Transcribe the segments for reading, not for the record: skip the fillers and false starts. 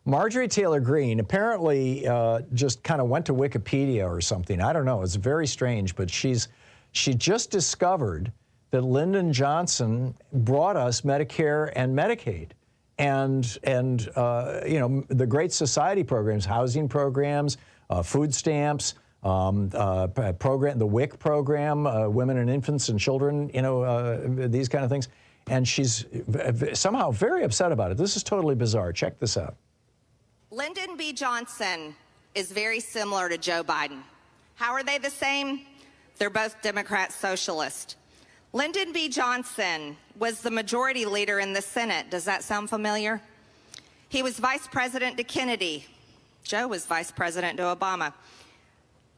Marjorie Taylor Greene apparently just kind of went to Wikipedia or something. I don't know. It's very strange, but she just discovered that Lyndon Johnson brought us Medicare and Medicaid, and you know, the Great Society programs, housing programs, food stamps, program, the WIC program, women and infants and children, you know, these kind of things. And she's somehow very upset about it. This is totally bizarre. Check this out. Lyndon B. Johnson is very similar to Joe Biden. How are they the same? They're both Democrat socialists. Lyndon B. Johnson was the majority leader in the Senate. Does that sound familiar? He was vice president to Kennedy. Joe was vice president to Obama.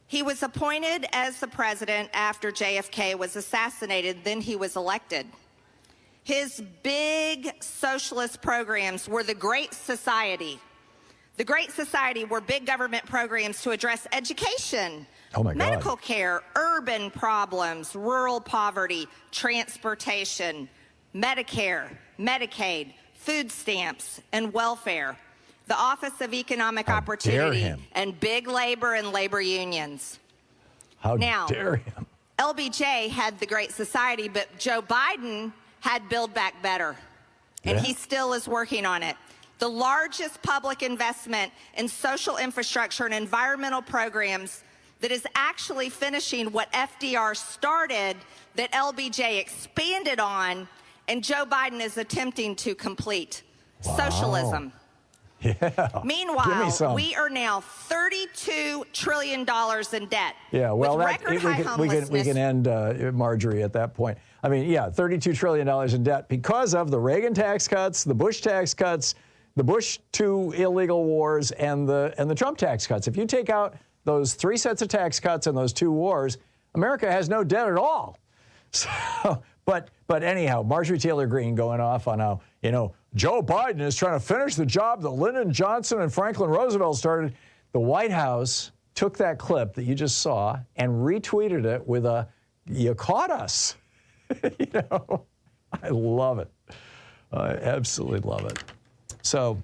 He was appointed as the president after JFK was assassinated, then he was elected. His big socialist programs were the Great Society. The Great Society were big government programs to address education, medical care, urban problems, rural poverty, transportation, Medicare, Medicaid, food stamps, and welfare, the Office of Economic Opportunity, and big labor and labor unions. How dare him? LBJ had the Great Society, but Joe Biden had Build Back Better, and he still is working on it. The largest public investment in social infrastructure and environmental programs that is actually finishing what FDR started, that LBJ expanded on, and Joe Biden is attempting to complete. Socialism. Yeah. Meanwhile, we are now $32 trillion in debt. Yeah, well, we can end Marjorie at that point. I mean, yeah, $32 trillion in debt because of the Reagan tax cuts, the Bush tax cuts, the Bush 2 illegal wars, and the Trump tax cuts. If you take out those 3 sets of tax cuts and those 2 wars, America has no debt at all. So, but anyhow, Marjorie Taylor Greene going off on how, you know, Joe Biden is trying to finish the job that Lyndon Johnson and Franklin Roosevelt started. The White House took that clip that you just saw and retweeted it with a, "You caught us." You know, I love it. I absolutely love it. So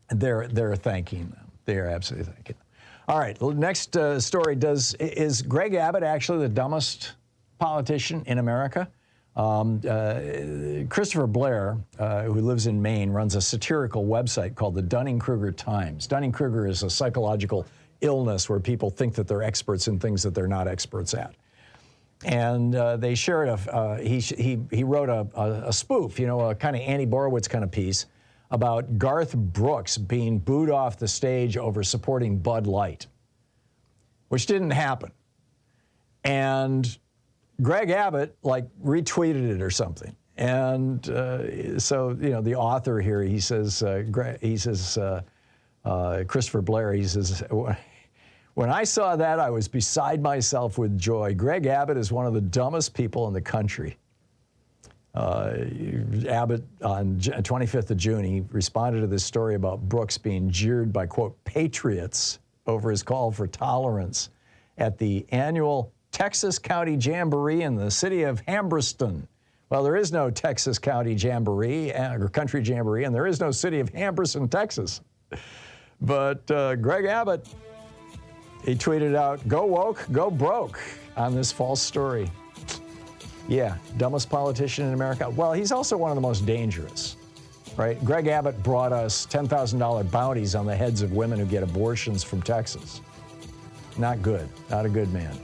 they're thanking them. They're absolutely thanking them. All right, the next story is Greg Abbott actually the dumbest politician in America? Christopher Blair, who lives in Maine, runs a satirical website called the Dunning-Kruger Times. Dunning-Kruger is a psychological illness where people think that they're experts in things that they're not experts at. And they shared he wrote a spoof, you know, a kind of Annie Borowitz kind of piece about Garth Brooks being booed off the stage over supporting Bud Light, which didn't happen. And Greg Abbott, like, retweeted it or something. And so, you know, the author here, he says, Christopher Blair, he says, "When I saw that, I was beside myself with joy. Greg Abbott is one of the dumbest people in the country." Abbott, on 25th of June, he responded to this story about Brooks being jeered by, quote, patriots over his call for tolerance at the annual Texas County Jamboree in the city of Hambreston. Well, there is no Texas County Jamboree or Country Jamboree, and there is no city of Hambreston, Texas. But Greg Abbott, he tweeted out, "Go woke, go broke," on this false story. Yeah, dumbest politician in America. Well, he's also one of the most dangerous, right? Greg Abbott brought us $10,000 bounties on the heads of women who get abortions from Texas. Not good, not a good man.